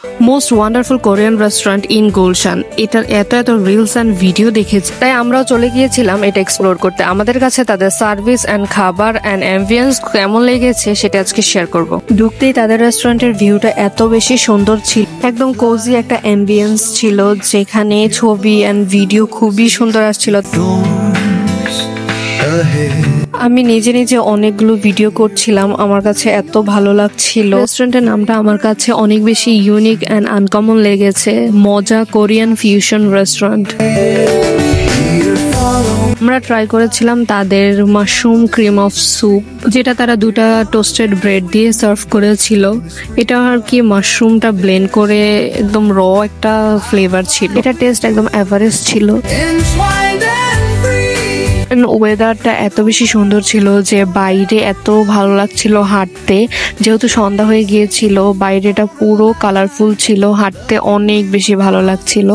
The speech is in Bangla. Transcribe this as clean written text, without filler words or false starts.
Most wonderful Korean restaurant in Gulshan. এটার এত রিলস অ্যান্ড ভিডিও দেখেছি, তাই আমরাও চলে গিয়েছিলাম এটা এক্সপ্লোর করতে। আমাদের কাছে তাদের সার্ভিস অ্যান্ড খাবার অ্যান্ড অ্যাম্বিয়েন্স কেমন লেগেছে সেটা আজকে শেয়ার করব। ঢুকতেই তাদের রেস্টুরেন্টের ভিউটা এত বেশি সুন্দর ছিল, একদম কোজি একটা অ্যাম্বিয়েন্স ছিল যেখানে ছবি অ্যান্ড ভিডিও খুবই সুন্দর আসছিল। আমি নিজে নিজে অনেকগুলো ভিডিও করছিলাম, আমার কাছে এত ভালো লাগছিল। রেস্টুরেন্টের নামটা আমার কাছে অনেক বেশি ইউনিক অ্যান্ড আনকমন লেগেছে, মজা কোরিয়ান ফিউশন রেস্টুরেন্ট। আমরা ট্রাই করেছিলাম তাদের মাশরুম ক্রিম অফ স্যুপ, যেটা তারা দুটা টোস্টেড ব্রেড দিয়ে সার্ভ করেছিল। এটা আর কি মাশরুমটা ব্লেন্ড করে একদম র একটা ফ্লেভার ছিল, এটা টেস্ট একদম এভারেজ ছিল। ওয়েদারটা এত বেশি সুন্দর ছিল যে বাইরে এত ভালো লাগছিল হাঁটতে, যেহেতু সন্ধ্যা হয়ে গিয়েছিল বাইরেটা পুরো কালারফুল ছিল, হাঁটতে অনেক বেশি ভালো লাগছিল।